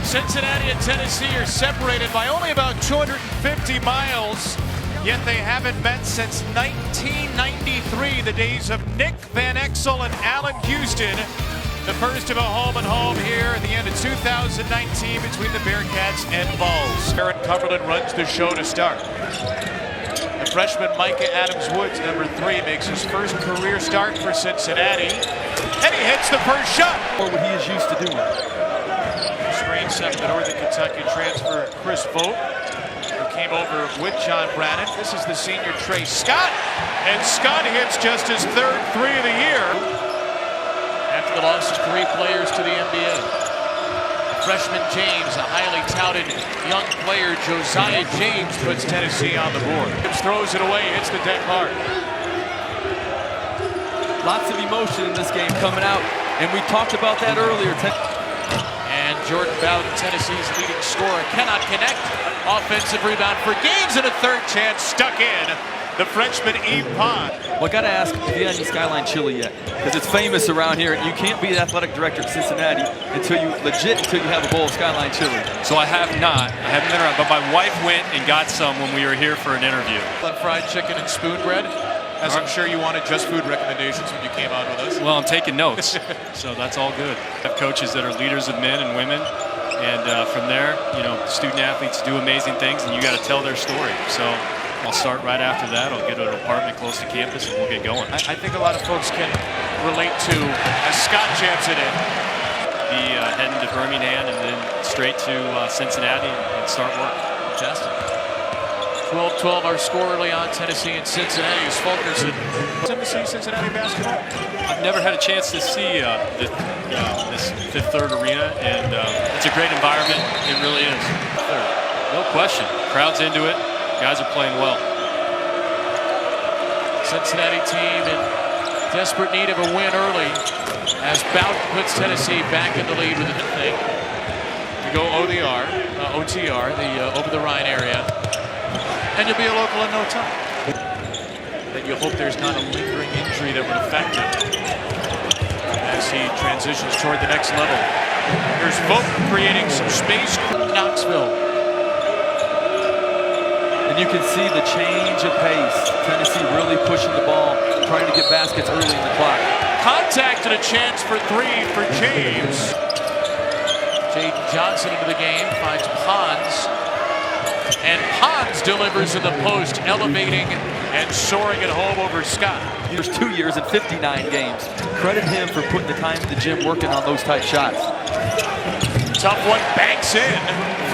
Cincinnati and Tennessee are separated by only about 250 miles, yet they haven't met since 1993, the days of Nick Van Exel and Allen Houston. The first of a home-and-home here at the end of 2019 between the Bearcats and Vols. Aaron Cumberland runs the show to start. The freshman Micah Adams-Woods, number 3, makes his first career start for Cincinnati. And he hits the first shot. Or what he is used to doing. Screen set for the Northern Kentucky transfer Chris Vogt, who came over with John Brannon. This is the senior Trey Scott. And Scott hits just his third 3 of the year. After the loss of 3 players to the NBA. Freshman James, a highly touted young player, Josiah James, puts Tennessee on the board. Throws it away, hits the deck hard. Lots of emotion in this game coming out, and we talked about that earlier. And Jordan Bowden, Tennessee's leading scorer, cannot connect. Offensive rebound for Gaines, and a third chance stuck in. The freshman Eve Pond. Well, I got to ask if you had any Skyline chili yet, because it's famous around here, and you can't be the athletic director at Cincinnati until you have a bowl of Skyline chili. So I have not. I haven't been around, but my wife went and got some when we were here for an interview. Fried chicken and spoon bread, as I'm sure you wanted just food recommendations when you came on with us. Well, I'm taking notes, so that's all good. I have coaches that are leaders of men and women, and from there, student athletes do amazing things, and you got to tell their story. So I'll start right after that. I'll get an apartment close to campus, and we'll get going. I think a lot of folks can relate to, as Scott jams it in, Be heading to Birmingham and then straight to Cincinnati and start work. Fantastic. 12-12 our score early on, Tennessee and Cincinnati. Is Fulkerson. Tennessee, Cincinnati basketball? I've never had a chance to see this Fifth Third Arena, and it's a great environment. It really is. No question. Crowd's into it. Guys are playing well. Cincinnati team in desperate need of a win early, as Bowden puts Tennessee back in the lead with a thing. You go OTR, the over the Rhine area, and you'll be a local in no time. Then you hope there's not a lingering injury that would affect him as he transitions toward the next level. Here's Vogt creating some space for Knoxville. And you can see the change of pace. Tennessee really pushing the ball, trying to get baskets early in the clock. Contact and a chance for 3 for James. Jaden Johnson into the game, finds Pons. And Pons delivers in the post, elevating and soaring it home over Scott. There's 2 years and 59 games. Credit him for putting the time in the gym working on those type shots. Tough one, banks in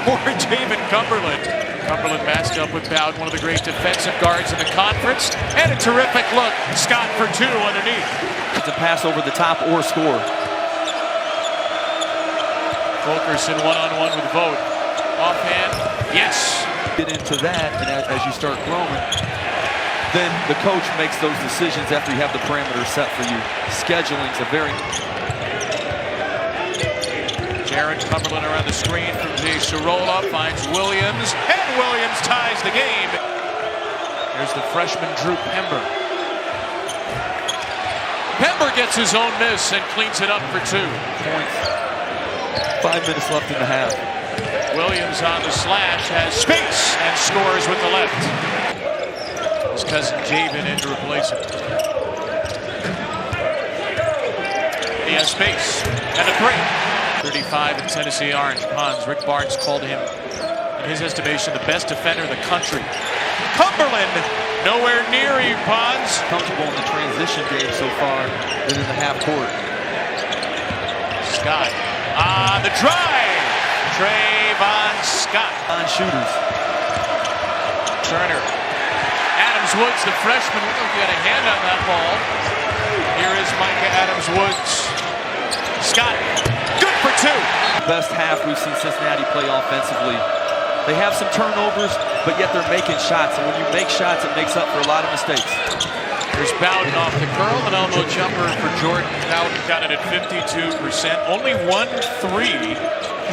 for David Cumberland. Cumberland matched up with Bowden, one of the great defensive guards in the conference. And a terrific look. Scott for 2 underneath. It's a pass over the top or score. Fulkerson one-on-one with Vogt. Offhand, yes. Get into that, and as you start growing, then the coach makes those decisions after you have the parameters set for you. Scheduling's a very... Jaron Cumberland around the screen from Jay Sorolla, finds Williams, and Williams ties the game. Here's the freshman Drew Pember. Pember gets his own miss and cleans it up for 2 points. 5 minutes left in the half. Williams on the slash, has space, and scores with the left. His cousin Javen in to replace him. He has space, and a 3. 35 in Tennessee Orange. Pons, Rick Barnes called him, in his estimation, the best defender in the country. Cumberland, nowhere near you, Pons. Comfortable in the transition game so far than in the half court. Scott on the drive. Trayvon Scott. On shooters. Turner. Adams-Woods, the freshman. We don't get a hand on that ball. Here is Micah Adams-Woods. Scott. Good for 2. Best half we've seen Cincinnati play offensively. They have some turnovers, but yet they're making shots. And when you make shots, it makes up for a lot of mistakes. There's Bowden off the curl, an elbow jumper for Jordan. Bowden got it at 52%. Only 1 3,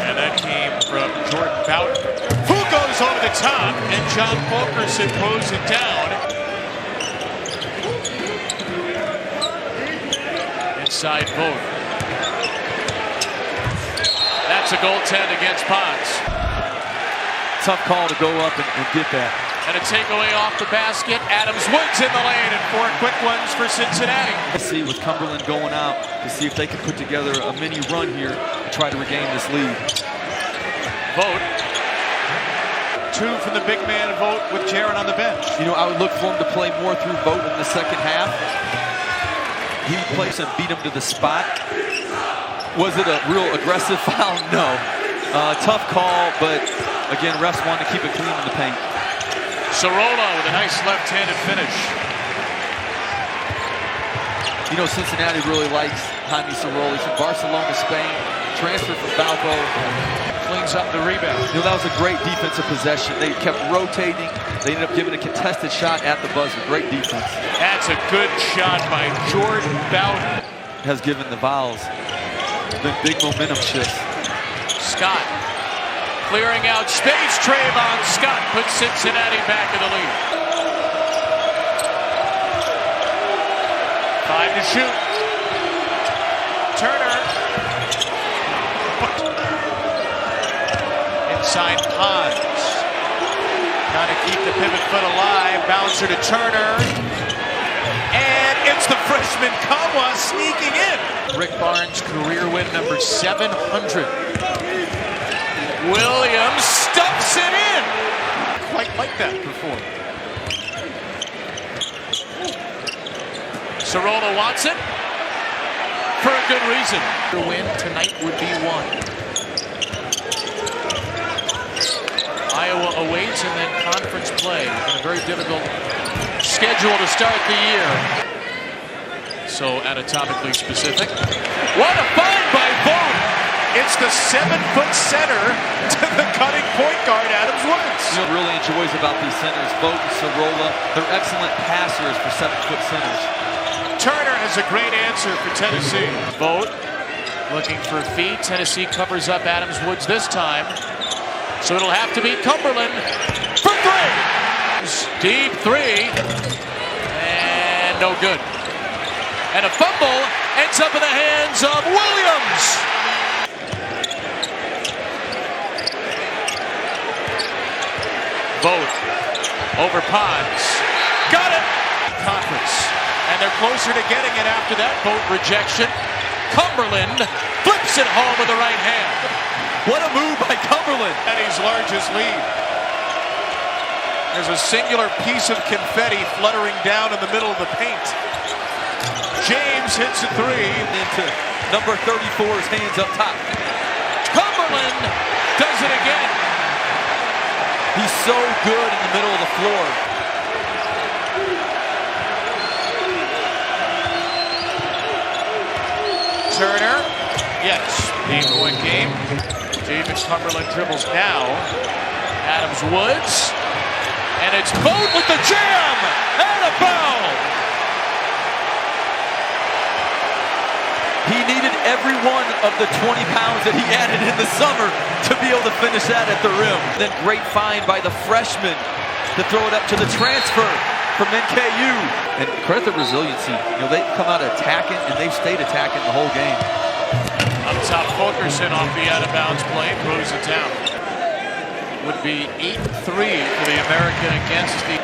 and that came from Jordan Bowden, who goes over the top, and John Fulkerson throws it down. Inside Vogt. That's It's a goaltend against Ponds. Tough call to go up and get that. And a takeaway off the basket. Adams Woods in the lane, and 4 quick ones for Cincinnati. Let's see with Cumberland going out to see if they can put together a mini run here to try to regain this lead. Vogt. 2 from the big man Vogt with Jaron on the bench. You know, I would look for him to play more through Vogt in the second half. He plays and beat him to the spot. Was it a real aggressive foul? No. Tough call, but again, refs wanted to keep it clean in the paint. Sorolla with a nice left-handed finish. You know, Cincinnati really likes Jaime Sorolla. He's from Barcelona, Spain. Transferred from Balco. Cleans up the rebound. You know, that was a great defensive possession. They kept rotating. They ended up giving a contested shot at the buzzer. Great defense. That's a good shot by Jordan Bowden. Has given the Vols been big momentum shifts. Scott clearing out space. Trayvon Scott puts Cincinnati back in the lead. 5 to shoot. Turner. Inside Ponds. Trying to keep the pivot foot alive. Bouncer to Turner. And it's the freshman Kawa sneaking in. Rick Barnes' career win number 700. Williams stuffs it in. Quite like that before. Sorolla wants it for a good reason. The win tonight would be 1. Iowa awaits and then conference play. In a very difficult schedule to start the year. So anatomically specific. What a find by Vogt! It's the 7-foot center to the cutting point guard, Adams Woods. You know what really enjoys about these centers, Vogt and Sorolla, they're excellent passers for 7-foot centers. Turner has a great answer for Tennessee. Vogt looking for feet. Tennessee covers up Adams Woods this time. So it'll have to be Cumberland for 3. Deep 3. And no good. And a fumble ends up in the hands of Williams. Vogt over Ponds. Got it. Conference. And they're closer to getting it after that Vogt rejection. Cumberland flips it home with the right hand. What a move by Cumberland. Cincinnati's largest lead. There's a singular piece of confetti fluttering down in the middle of the paint. James hits a 3. Into number 34's hands up top. Cumberland does it again. He's so good in the middle of the floor. Turner, yes, 8-point game. David Cumberland dribbles now. Adams Woods, and it's Vogt with the jam and a foul. He needed every one of the 20 pounds that he added in the summer to be able to finish that at the rim. Then great find by the freshman to throw it up to the transfer from NKU. And credit their resiliency. You know, they come out attacking, and they've stayed attacking the whole game. Up top, Fulkerson off the out-of-bounds play, throws it down. Would be 8-3 for the American against the...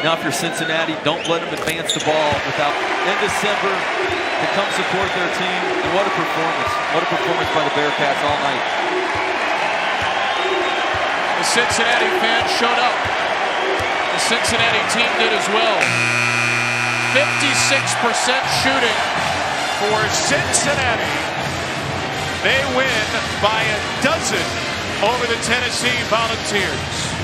Now, if you're Cincinnati, don't let them advance the ball without, in December, to come support their team. And what a performance. What a performance by the Bearcats all night. The Cincinnati fans showed up. The Cincinnati team did as well. 56% shooting for Cincinnati. They win by a dozen over the Tennessee Volunteers.